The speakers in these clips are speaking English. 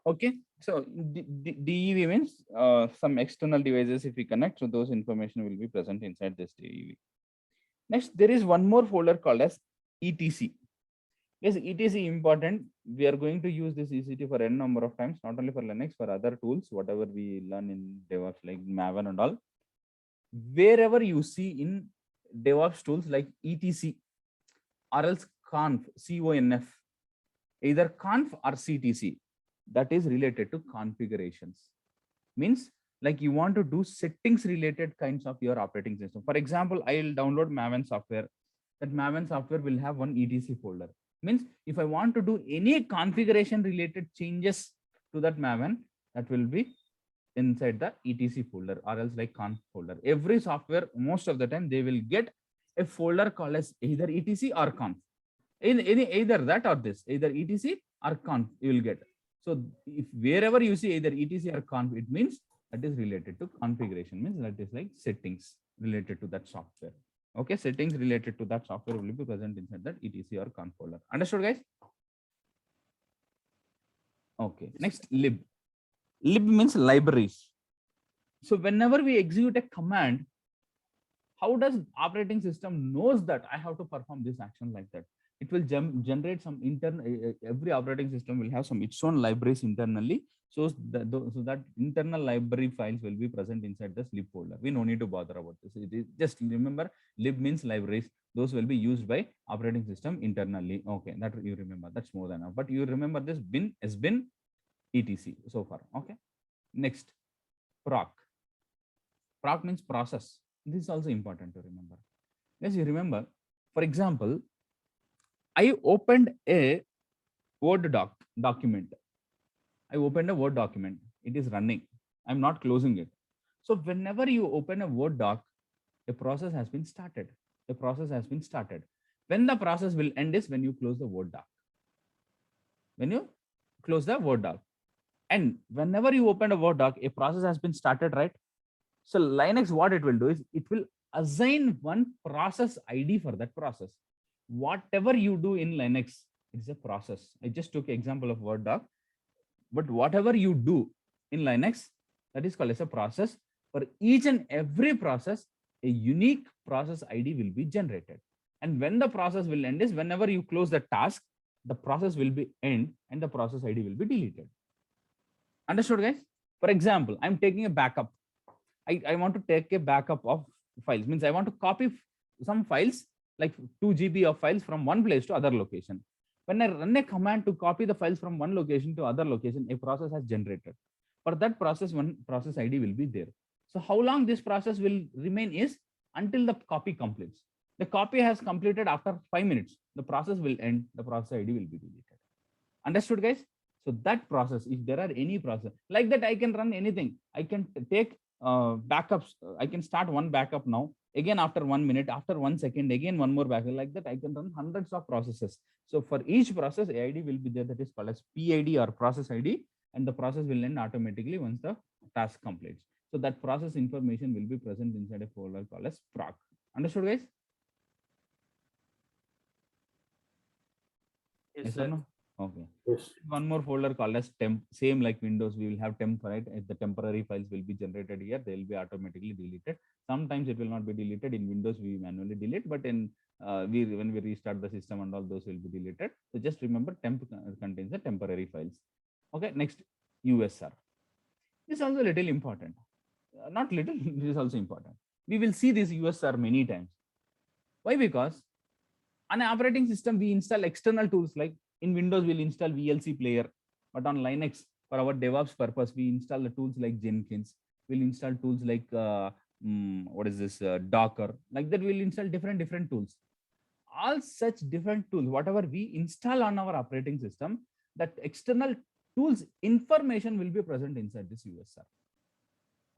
Okay, so DEV means some external devices if we connect, so those information will be present inside this DEV. Next, there is one more folder called as ETC. Yes, ETC important. We are going to use this ECT for n number of times, not only for Linux, for other tools, whatever we learn in DevOps like Maven and all. Wherever you see in DevOps tools like ETC or else conf, CONF, either conf or CTC, that is related to configurations. Means like you want to do settings related kinds of your operating system. For example, I'll download Maven software. That Maven software will have one ETC folder. Means if I want to do any configuration related changes to that Maven, that will be inside the ETC folder or else like conf folder. Every software, most of the time, they will get a folder called as either ETC or conf. In any either that or this, either ETC or conf, you will get. So if wherever you see either ETC or conf, it means that is related to configuration, means that is like settings related to that software. Okay, settings related to that software will be present inside that ETC or conf folder. Understood, guys? Okay, next lib. Lib means libraries. So whenever we execute a command, how does operating system knows that I have to perform this action like that? It will generate some internal, every operating system will have some its own libraries internally. So that internal library files will be present inside the lib folder. We no need to bother about this. It is just remember lib means libraries. Those will be used by operating system internally. Okay, that you remember. That's more than enough. But you remember this bin has been etc so far. Okay. Next, proc. Proc means process. This is also important to remember. Yes, you remember. For example, I opened a Word document. I opened a Word document. It is running. I'm not closing it. So whenever you open a Word doc, a process has been started. The process has been started. When the process will end is when you close the Word doc. When you close the Word doc. And whenever you open a Word doc, a process has been started, right? So Linux, what it will do is it will assign one process ID for that process. Whatever you do in Linux, it's a process. I just took example of Word doc, but whatever you do in Linux, that is called as a process. For each and every process, a unique process ID will be generated. And when the process will end is whenever you close the task, the process will be end and the process ID will be deleted. Understood, guys? For example, I'm taking a backup. I want to take a backup of files. Means I want to copy some files like 2 GB of files from one place to other location. When I run a command to copy the files from one location to other location, a process has generated. For that process, one process ID will be there. So how long this process will remain is until the copy completes. The copy has completed after 5 minutes. The process will end. The process ID will be deleted. Understood, guys? So that process, if there are any process like that, I can run anything. I can take backups. I can start one backup now. Again, after 1 minute, after 1 second, again one more backup. Like that, I can run hundreds of processes. So for each process, AID will be there. That is called as PID or process ID, and the process will end automatically once the task completes. So that process information will be present inside a folder called as proc. Understood, guys? Yes or no? Okay. Yes. One more folder called as temp. Same like Windows, we will have temp, right? If the temporary files will be generated here, they will be automatically deleted. Sometimes it will not be deleted. In Windows, we manually delete, but in when we restart the system and all those will be deleted. So just remember, temp contains the temporary files. Okay. Next, USR. This is also a little important. Not little. This is also important. We will see this USR many times. Why? Because on an operating system, we install external tools like in Windows, we'll install VLC player, but on Linux, for our DevOps purpose, we install the tools like Jenkins. We'll install tools like what is this Docker. Like that, we'll install different tools. All such different tools, whatever we install on our operating system, that external tools information will be present inside this USR.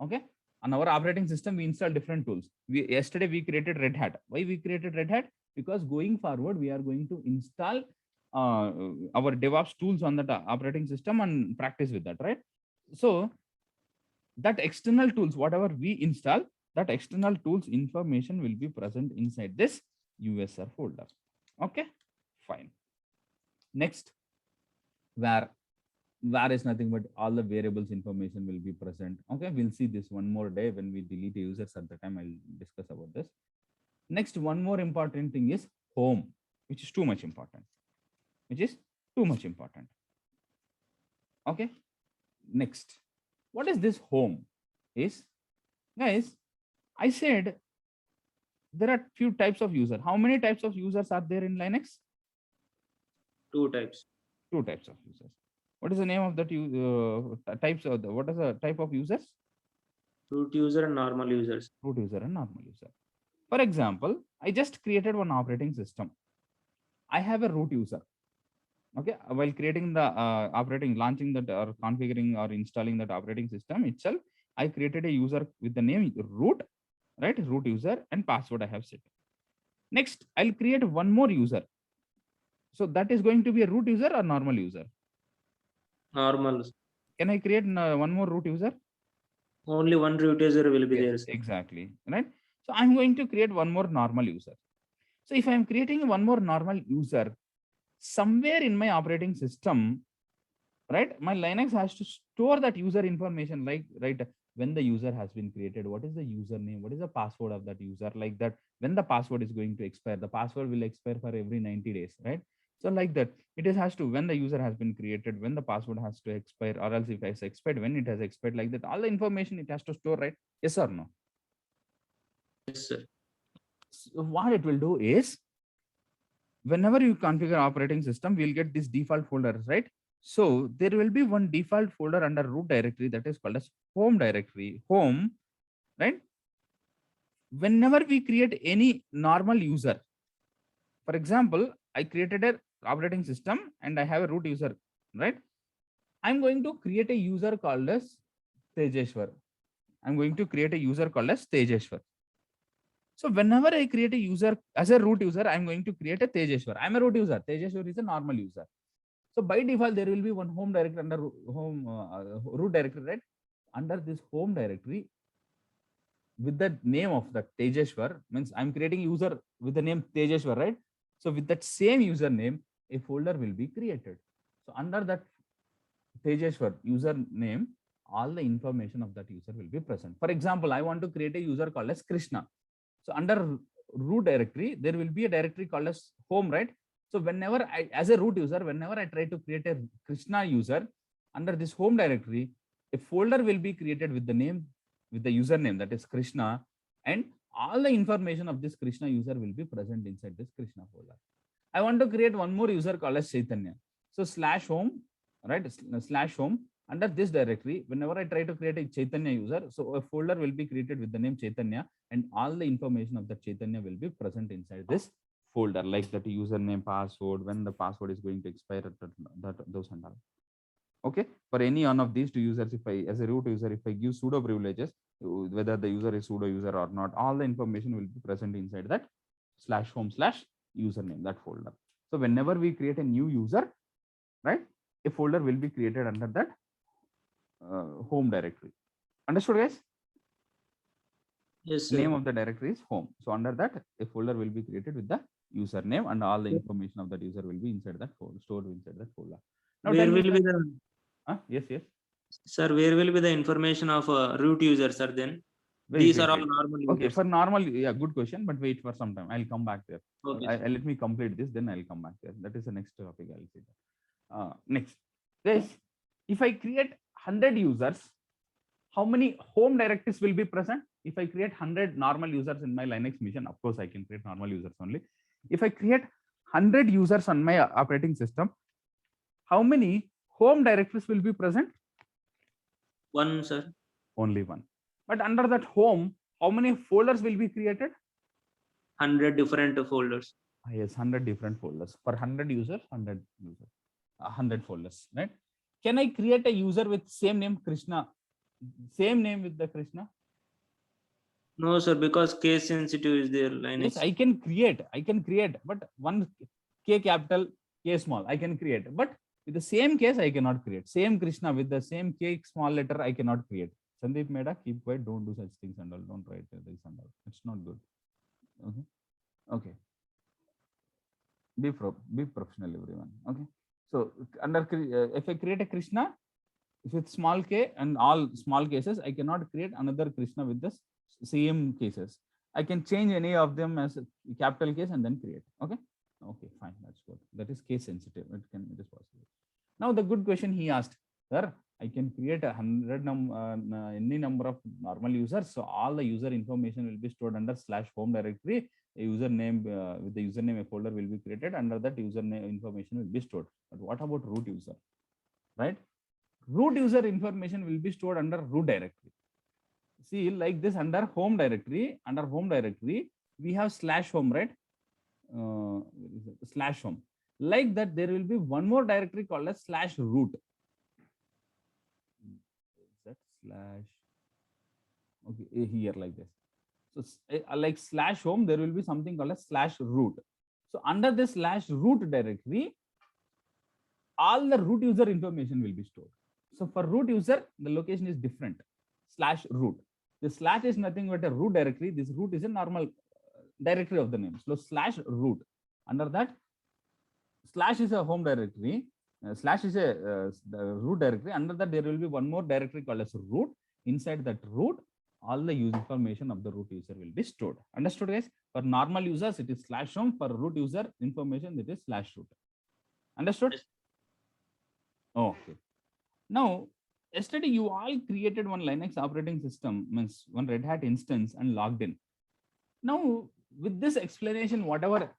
Okay. On our operating system, we install different tools. Yesterday we created Red Hat. Why we created Red Hat? Because going forward, we are going to install our DevOps tools on that operating system and practice with that, right? So that external tools, whatever we install, that external tools information will be present inside this USR folder. Okay, fine. Next, where var is nothing but all the variables information will be present. Okay, we'll see this one more day when we delete users. At the time I'll discuss about this. Next, one more important thing is home, which is too much important, which is too much important. Okay, next, what is this home is? Guys, I said there are few types of user. How many types of users are there in Linux? Two types. Two types of users. What is the name of that types of what is the type of users? Root user and normal users. Root user and normal user. For example, I just created one operating system. I have a root user. Okay, while creating the launching that or configuring or installing that operating system itself, I created a user with the name root, right? Root user and password I have set. Next, I'll create one more user. So that is going to be a root user or normal user. Normal. Can I create one more root user? Only one root user will be Yes, there. Sir. exactly, right? So I'm going to create one more normal user. So if I'm creating one more normal user, somewhere in my operating system, right, my Linux has to store that user information, like, right, when the user has been created, what is the username, what is the password of that user, like that, when the password is going to expire, the password will expire for every 90 days, right? So like that, it is has to, when the user has been created, when the password has to expire, or else if it has expired, when it has expired, like that, all the information it has to store, right? Yes or no? Yes, sir. So what it will do is, whenever you configure operating system, we'll get these default folders, right? So there will be one default folder under root directory that is called as home directory, home, right? Whenever we create any normal user, for example, I created a operating system and I have a root user, right? I'm going to create a user called as Tejeshwar. I'm going to create a user called as Tejeshwar. So whenever I create a user as a root user, I'm going to create a Tejeshwar. I'm a root user. Tejeshwar is a normal user. So by default, there will be one home directory under home root directory, right? Under this home directory, with the name of the Tejeshwar, means I'm creating user with the name Tejeshwar, right? So with that same username, a folder will be created. So under that Tejeshwar username, all the information of that user will be present. For example, I want to create a user called as Krishna. So under root directory, there will be a directory called as home, right? So whenever I, as a root user, whenever I try to create a Krishna user under this home directory, a folder will be created with the name, with the username, that is Krishna, and all the information of this Krishna user will be present inside this Krishna folder. I want to create one more user called as Chaitanya. So slash home, right? Slash home. Under this directory, whenever I try to create a Chaitanya user, so a folder will be created with the name Chaitanya, and all the information of the Chaitanya will be present inside this folder, like that username, password, when the password is going to expire, those and all. Okay, for any one of these two users, if I, as a root user, if I give sudo privileges, whether the user is sudo user or not, all the information will be present inside that slash home slash username, that folder. So whenever we create a new user, right, a folder will be created under that home directory. Understood, guys? Yes, sir. Name of the directory is home. So under that, a folder will be created with the username, and all the information of that user will be inside that folder, stored inside that folder. Now where tell me, will be the yes, yes. sir? Where will be the information of root user, sir? Then Wait, these wait, are all wait. normal Okay, users. for normal, yeah, good question, but wait for some time. I'll come back there. Okay. Let me complete this, then I'll come back there. That is the next topic I'll see. Next, this, if I create 100 users, how many home directories will be present? If I create 100 normal users in my Linux machine, of course, I can create normal users only. If I create 100 users on my operating system, how many home directories will be present? One, sir. Only one. But under that home, how many folders will be created? 100 different folders. Yes, 100 different folders. For 100 users, 100 folders, right? Can I create a user with same name Krishna? Same name with the Krishna? No, sir, because case sensitive is there. Linux. Yes, I can create, but one K capital, K small, I can create. But with the same case, I cannot create. Same Krishna with the same K small letter, I cannot create. Sandeep Meda, keep quiet, don't do such things and all. Don't write this and all. It's not good. Okay. Okay. Be professional, everyone. Okay. So under if I create a Krishna with small k and all small cases, I cannot create another Krishna with the same cases. I can change any of them as a capital case and then create. Okay. Okay, fine. That's good. That is case sensitive. It is possible. Now the good question he asked, sir, I can create 100 any number of normal users. So all the user information will be stored under /home directory. A username with the username a folder will be created. Under that username information will be stored. But what about root user? Right? Root user information will be stored under root directory. See, like this under home directory, we have /home, right? /home. Like that, there will be one more directory called as /root. That slash, okay, here like this. So like /home, there will be something called as /root. So under this /root directory, all the root user information will be stored. So for root user, the location is different. /root. The slash is nothing but a root directory. This root is a normal directory of the name. So /root. Under that, slash is a home directory. Slash is a root directory. Under that, there will be one more directory called as root. Inside that root, all the user information of the root user will be stored. Understood, guys? For normal users, it is /home. For root user information, it is /root. Understood? Okay. Now, yesterday you all created one Linux operating system, means one Red Hat instance and logged in. Now, with this explanation, whatever,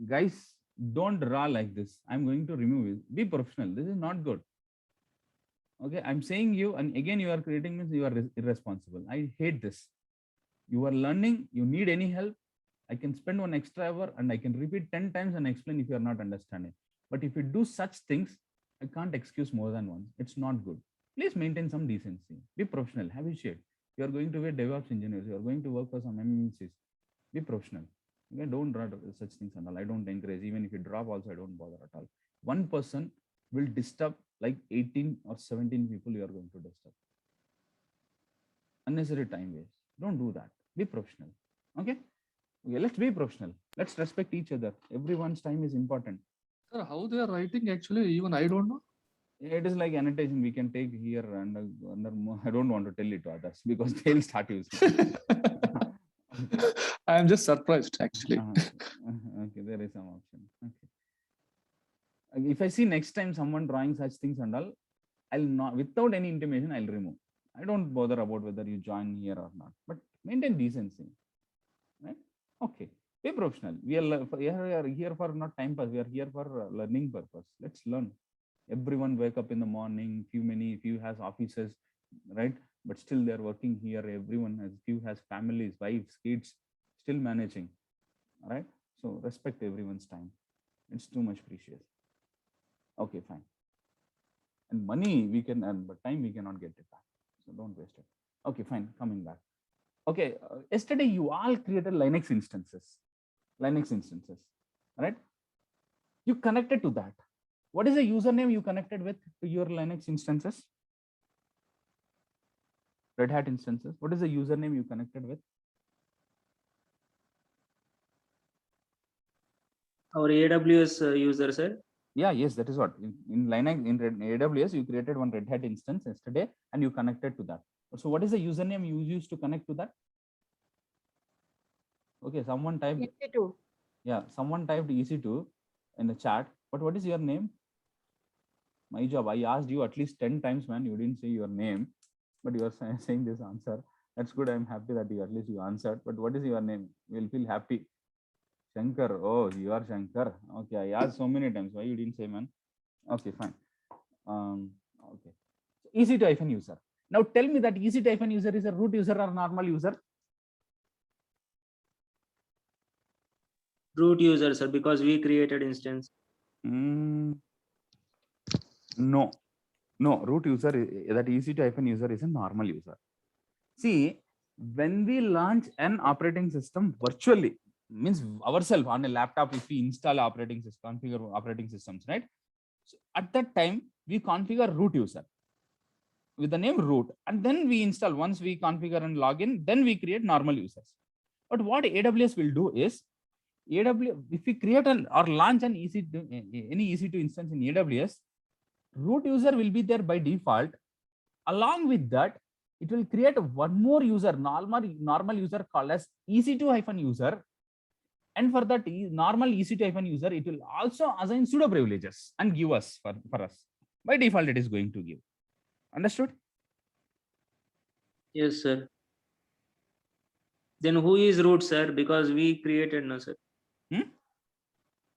guys, don't draw like this. I'm going to remove it. Be professional. This is not good. Okay, I'm saying you, and again you are creating means you are irresponsible. I hate this. You are learning, you need any help, I can spend 1 extra hour and I can repeat 10 times and explain if you are not understanding. But if you do such things, I can't excuse more than once. It's not good. Please maintain some decency. Be professional. Have a share. You are going to be a DevOps engineers. You are going to work for some MNCs. Be professional. Okay, don't draw such things and all. I don't encourage. Even if you drop also, I don't bother at all. One person will disturb like 18 or 17 people you are going to disturb. Unnecessary time waste. Don't do that. Be professional. Okay? Okay, let's be professional. Let's respect each other. Everyone's time is important. Sir, how they are writing actually, even I don't know. It is like annotation we can take here and I don't want to tell it to others because they'll start using. I am just surprised actually. Okay, there is some option. Okay. If I see next time someone drawing such things and all, I'll not, without any intimation, I'll remove. I don't bother about whether you join here or not, but maintain decency. Right? Okay. Be professional. We are here for not time pass. We are here for learning purpose. Let's learn. Everyone wake up in the morning. Few has offices, right? But still they're working here. Everyone has families, wives, kids, still managing. All right. So respect everyone's time. It's too much precious. Okay, fine. And money we can earn, but time we cannot get it back. So don't waste it. Okay, fine. Coming back. Okay, yesterday you all created Linux instances, right? You connected to that. What is the username you connected with to your Linux instances? Red Hat instances. What is the username you connected with? Our AWS user, sir. Yeah, yes, that is what. In Linux, in AWS, you created one Red Hat instance yesterday and you connected to that. So what is the username you used to connect to that? Okay, someone typed EC2. Yeah, someone typed EC2 in the chat. But what is your name? My job. I asked you at least 10 times, man. You didn't say your name, but you are saying this answer. That's good. I'm happy that you at least you answered. But what is your name? We'll feel happy. Shankar. Oh, you are Shankar. Okay, I asked so many times. Why you didn't say, man? Okay, fine. Okay. EC2 user. Now tell me that EC2 user is a root user or normal user? Root user, sir, because we created instance. No, root user, that EC2 user is a normal user. See, when we launch an operating system virtually, means ourselves on a laptop, if we install operating system, configure operating systems, right? So at that time, we configure root user with the name root, and then we install. Once we configure and log in, then we create normal users. But what AWS will do is, if we create or launch an any EC2 instance in AWS, root user will be there by default. Along with that, it will create one more user, normal user called as EC2-user. And for that normal EC2-user, it will also assign pseudo privileges and give us for us. By default, it is going to give. Understood? Yes, sir. Then who is root, sir? Because we created, no, sir.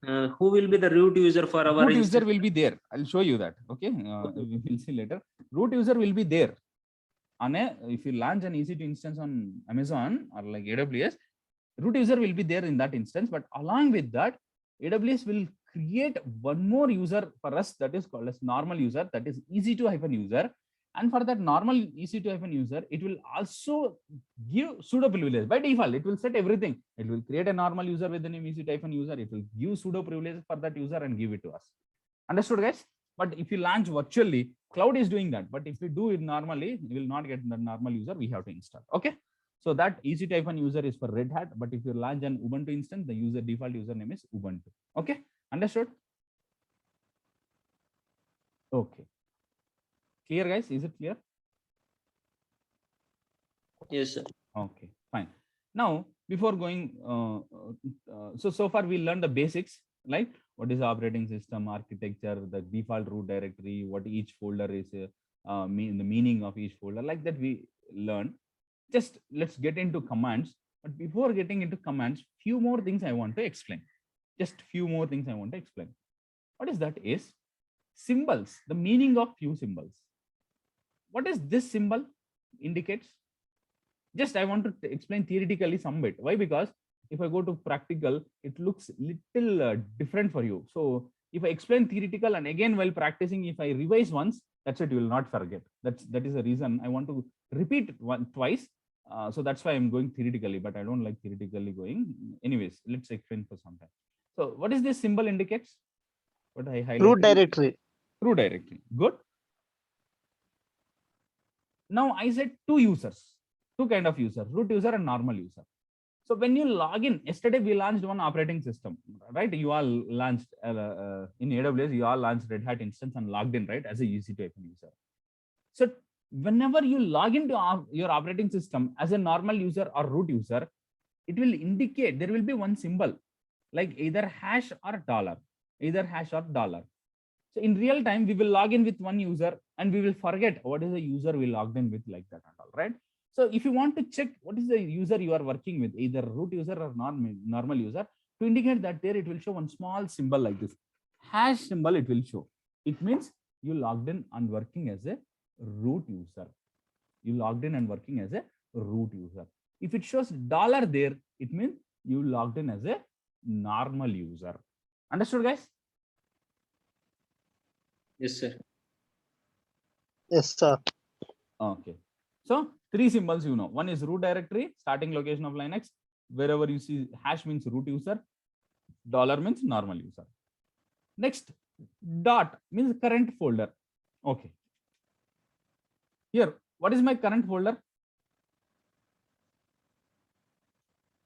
Who will be the root user for our Root user instance? will be there. I'll show you that. Okay, we'll see later. Root user will be there. If you launch an EC2 instance on Amazon or like AWS, root user will be there in that instance. But along with that, AWS will create one more user for us that is called as normal user, that is EC2-user. And for that normal EC2-user, it will also give pseudo privilege by default. It will set everything. It will create a normal user with the name EC2-user. It will give pseudo privileges for that user and give it to us. Understood, guys? But if you launch virtually, cloud is doing that. But if you do it normally, you will not get the normal user. We have to install. Okay. So that EC2-user is for Red Hat. But if you launch an Ubuntu instance, the default username is Ubuntu. Okay. Understood? Okay. Clear, guys? Is it clear? Yes, sir. Okay, fine. Now, before going, so far we learned the basics, like what is the operating system architecture, the default root directory, what each folder is, the meaning of each folder, like that we learned. Just let's get into commands. But before getting into commands, few more things I want to explain. Just few more things I want to explain. What is that? Is symbols, the meaning of few symbols. What is this symbol indicates? Just I want to explain theoretically some bit. Why? Because if I go to practical, it looks little different for you. So if I explain theoretical and again while practicing, if I revise once, that's it, you will not forget. That is the reason I want to repeat twice. So that's why I'm going theoretically, but I don't like theoretically going. Anyways, let's explain for some time. So what is this symbol indicates? What I highlighted? Root directory. Root directory. Good. Now I said two users, two kind of users, root user and normal user. So when you log in, yesterday we launched one operating system, right? You all launched in AWS, you all launched Red Hat instance and logged in, right, as a EC2 user. So whenever you log into your operating system as a normal user or root user, it will indicate there will be one symbol like either hash or dollar, either hash or dollar. So in real time, we will log in with one user and we will forget what is the user we logged in with, like that and all, right? So if you want to check what is the user you are working with, either root user or normal user, to indicate that there, it will show one small symbol like this. Hash symbol it will show. It means you logged in and working as a root user. You logged in and working as a root user. If it shows dollar there, it means you logged in as a normal user. Understood, guys? Yes, sir. Yes, sir. Okay. So three symbols, you know. One is root directory, starting location of Linux. Wherever you see hash means root user, dollar means normal user. Next, dot means current folder. Okay. Here, what is my current folder?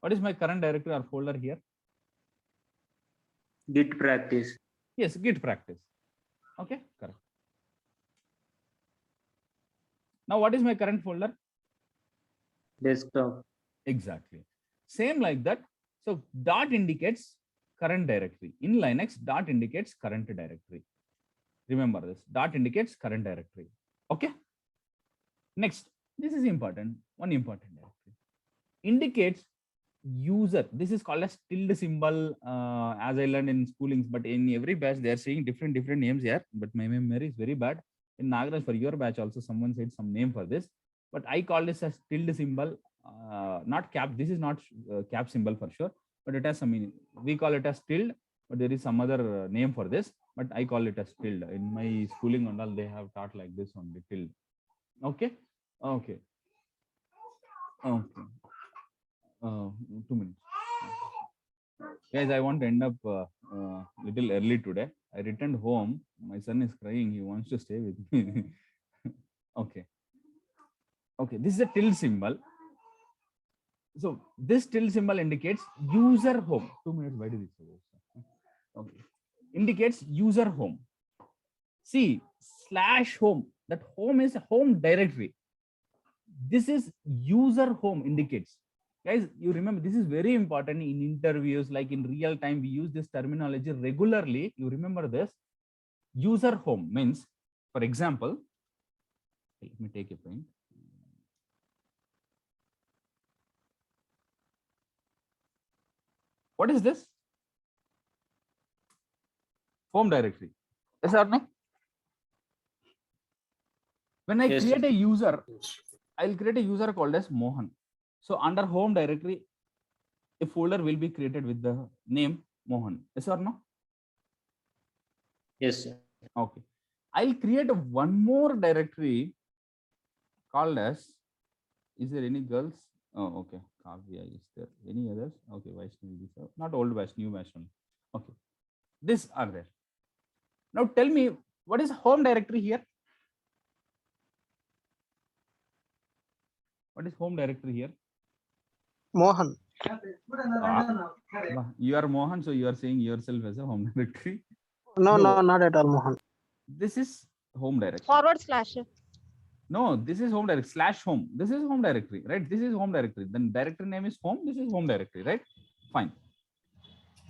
What is my current directory or folder here? Git practice. Yes, Git practice. Okay, correct. Now, what is my current folder? Desktop. Exactly. Same like that. So dot indicates current directory. In Linux, dot indicates current directory. Remember this. Dot indicates current directory. Okay. Next, this is important. One important directory. Indicates user. This is called as tilde symbol, as I learned in schoolings, but in every batch they are saying different names here, but my memory is very bad. In Nagaraj, for your batch also someone said some name for this, but I call this as tilde symbol, not cap. This is not cap symbol for sure, but it has some meaning. We call it as tilde, but there is some other name for this, but I call it as tilde. In my schooling and all, they have taught like this only, tilde. Okay. 2 minutes. Guys, I want to end up little early today. I returned home. My son is crying. He wants to stay with me. Okay. This is a tilde symbol. So this tilde symbol indicates user home. 2 minutes. Why did it say this? Okay. Indicates user home. See, /home. That home is a home directory. This is user home indicates. Guys, you remember this is very important in interviews, like in real time. We use this terminology regularly. You remember this. User home means, for example, let me take a pen. What is this? Home directory. Yes or no? When I Yes, create sir. a user, I'll create a user called as Mohan. So under home directory, a folder will be created with the name Mohan. Yes or no? Yes, sir. Okay. I'll create one more directory called as, is there any girls? Oh, okay. Kavya is there. Any others? Okay, Vaishnavi, these are not old batch, new batch only. Okay. These are there. Now tell me, what is home directory here? What is home directory here? Mohan. You are Mohan, so you are saying yourself as a home directory. No, No. no, not at all, Mohan. This is home directory. /. No, this is home directory /home. This is home directory, right? This is home directory. Then directory name is home. This is home directory, right? Fine.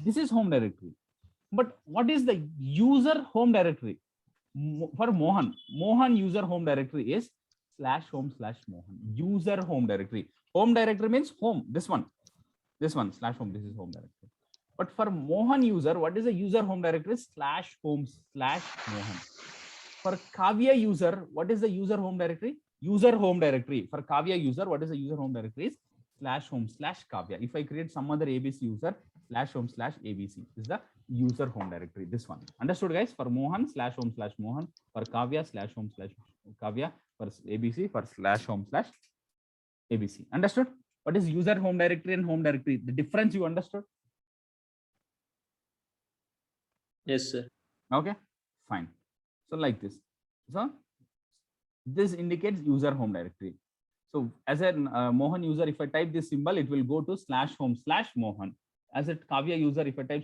This is home directory. But what is the user home directory? For Mohan, Mohan user home directory is /home/Mohan. User home directory. Home directory means home. This one /home. This is home directory. But for Mohan user, what is the user home directory? /home/Mohan. For Kavya user, what is the user home directory? User home directory. For Kavya user, what is the user home directory? Is /home/Kavya. If I create some other ABC user, /home/ABC is the user home directory. This one. Understood, guys? For Mohan, /home/Mohan. For Kavya, /home/Kavya. For ABC, for /home/ABC. Understood? What is user home directory and home directory? The difference you understood? Yes, sir. Okay, fine. So like this. So this indicates user home directory. So as a Mohan user, if I type this symbol, it will go to /home/Mohan. As a Kavya user, if I type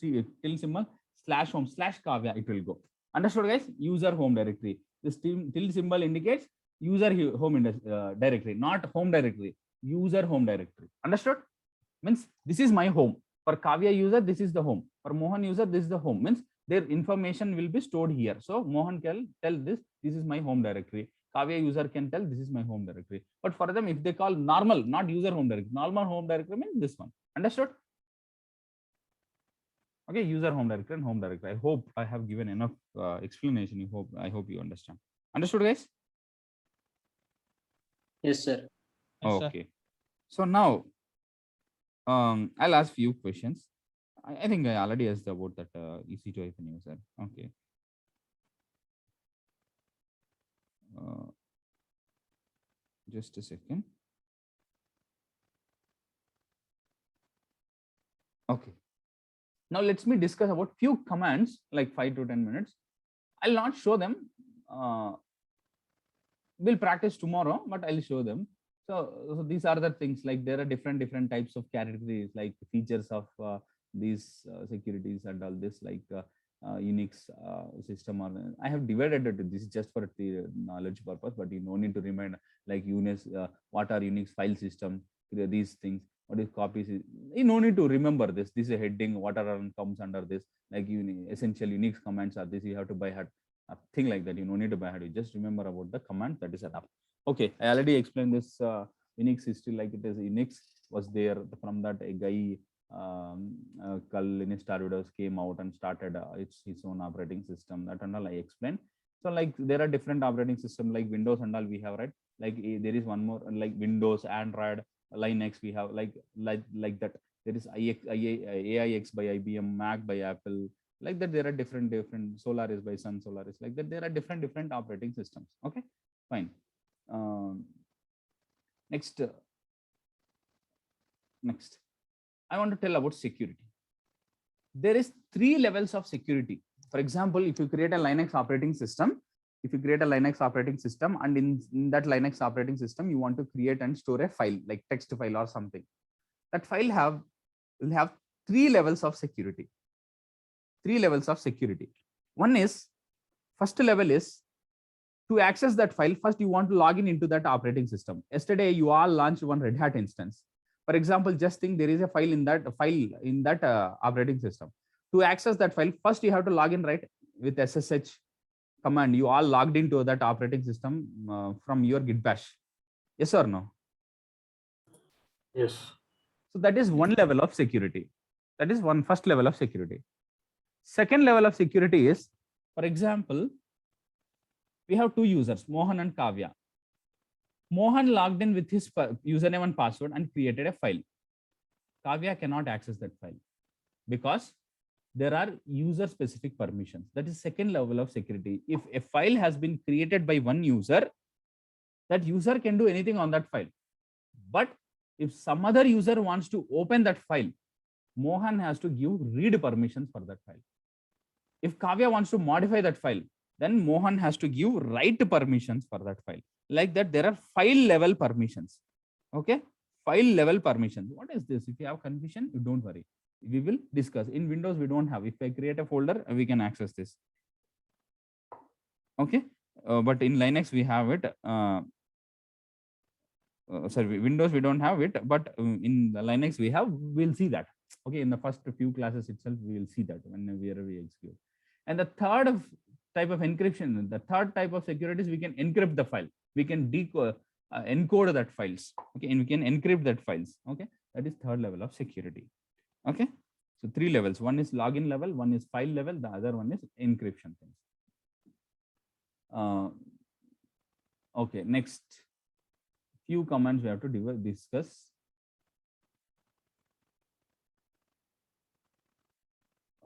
tilde symbol /home/Kavya, it will go. Understood, guys? User home directory. This tilde symbol indicates user home directory, not home directory. User home directory. Understood? Means this is my home. For Kavya user, this is the home. For Mohan user, this is the home. Means their information will be stored here. So Mohan can tell this is my home directory. Kavya user can tell this is my home directory. But for them, if they call normal, not user home directory, normal home directory means this one. Understood? Okay, user home directory and home directory. I hope I have given enough explanation. I hope you understand. Understood, guys? Yes, sir. Okay. So now I'll ask few questions. I think I already asked about that EC2 user. Okay. Just a second. Okay. Now let's me discuss about few commands, like 5 to 10 minutes. I'll not show them. We'll practice tomorrow, but I'll show them. So these are the things, like there are different types of categories, like features of these securities and all this, like Unix system. Or I have divided it. This is just for the knowledge purpose, but you no need to remind, like Unix, what are Unix file system, these things. What is copies? You no need to remember this. This is a heading. What are comes under this? Like essential Unix commands are this. You have to buy a thing like that. You no need to buy head. You just remember about the command that is enough. Okay, I already explained this Unix history, like it is Unix was there. From that, a guy Linus Torvalds came out and started his own operating system. That and all I explained. So like there are different operating system like Windows and all we have, right? Like there is one more like Windows, Android, Linux we have, like that. There is AIX by IBM, Mac by Apple. Like that, there are different Solaris by Sun, Solaris. Like that, there are different operating systems. Okay, fine. Next, I want to tell about security. There is 3 levels of security. For example, if you create a Linux operating system, if you create a Linux operating system, and in that Linux operating system, you want to create and store a file like text file or something, that file will have 3 levels of security. 3 levels of security. One is, first level is, to access that file, first you want to log into that operating system. Yesterday, you all launched one Red Hat instance. For example, just think there is a file in that operating system. To access that file, first you have to log in, right, with SSH command. You all logged into that operating system from your Git bash. Yes or no? Yes. So that is one level of security. That is one first level of security. Second level of security is, for example, we have 2 users, Mohan and Kavya. Mohan logged in with his username and password and created a file. Kavya cannot access that file because there are user specific permissions. That is second level of security. If a file has been created by one user, that user can do anything on that file. But if some other user wants to open that file, Mohan has to give read permissions for that file. If Kavya wants to modify that file, then Mohan has to give write permissions for that file. Like that, there are file level permissions. Okay, file level permissions. What is this? If you have confusion, you don't worry. We will discuss. In Windows, we don't have. If I create a folder, we can access this. Okay, but in Linux, we have it. Sorry, Windows, we don't have it, but in the Linux, we have. We'll see that. Okay, in the first few classes itself, we will see that whenever we execute. And the third type of encryption, the third type of security is we can encrypt the file. We can encode that files. Okay, and we can encrypt that files. Okay, that is third level of security. Okay, so 3 levels. One is login level, one is file level, the other one is encryption things. Okay, next few comments we have to discuss.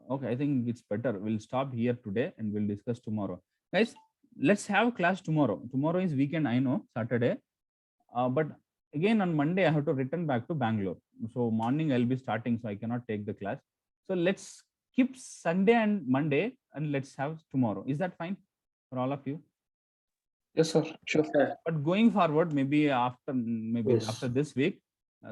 Okay, I think it's better. We'll stop here today and we'll discuss tomorrow. Guys, let's have class tomorrow. Tomorrow is weekend, I know, Saturday. But again, on Monday, I have to return back to Bangalore. So morning I'll be starting, so I cannot take the class. So let's keep Sunday and Monday and let's have tomorrow. Is that fine for all of you? Yes, sir. Sure. But going forward, maybe after Yes. after this week,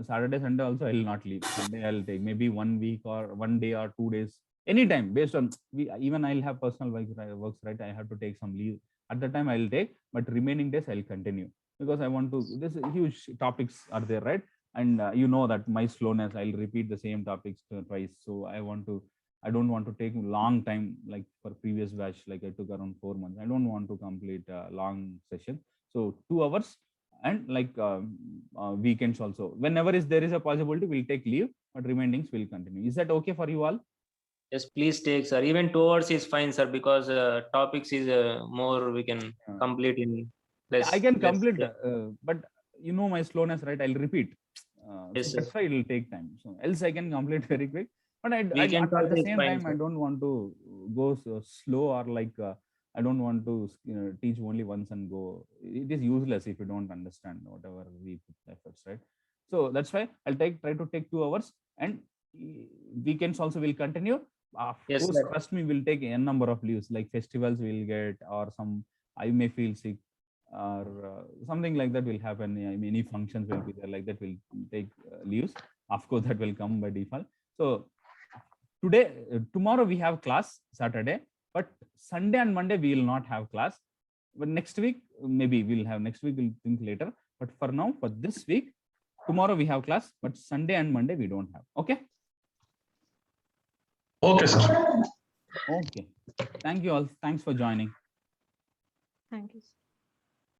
Saturday, Sunday also I will not leave. Sunday I'll take maybe 1 week or 1 day or 2 days. Anytime based on even I'll have personal works, right? I have to take some leave at the time I'll take, but remaining days I'll continue because I want to. This huge topics are there, right? And you know that my slowness, I'll repeat the same topics twice. So I don't want to take long time like for previous batch, like I took around 4 months. I don't want to complete a long session. So 2 hours and like weekends also. Whenever there is a possibility, we'll take leave, but remainings will continue. Is that okay for you all? Yes, please take, sir. Even 2 hours is fine, sir, because topics is more we can complete in less. I can less, complete, yeah. but you know my slowness, right? I'll repeat. Yes, So that's why it will take time. So else I can complete very quick. But at Weekend the also is same fine, time, I sir. don't want to go so slow or like I don't want to teach only once and go. It is useless if you don't understand whatever we put efforts, right? So that's why I'll try to take 2 hours, and weekends also will continue. Of Yes, course, sir. trust me, we'll take n number of leaves, like festivals we'll get, or I may feel sick, or something like that will happen. I mean, any functions will be there, like that we'll take leaves. Of course, that will come by default. So tomorrow we have class Saturday, but Sunday and Monday we will not have class. But next week, maybe we'll have. Next week we'll think later. But for now, for this week, tomorrow we have class, but Sunday and Monday we don't have. Okay. Okay, sir. Okay. Thank you all. Thanks for joining. Thank you.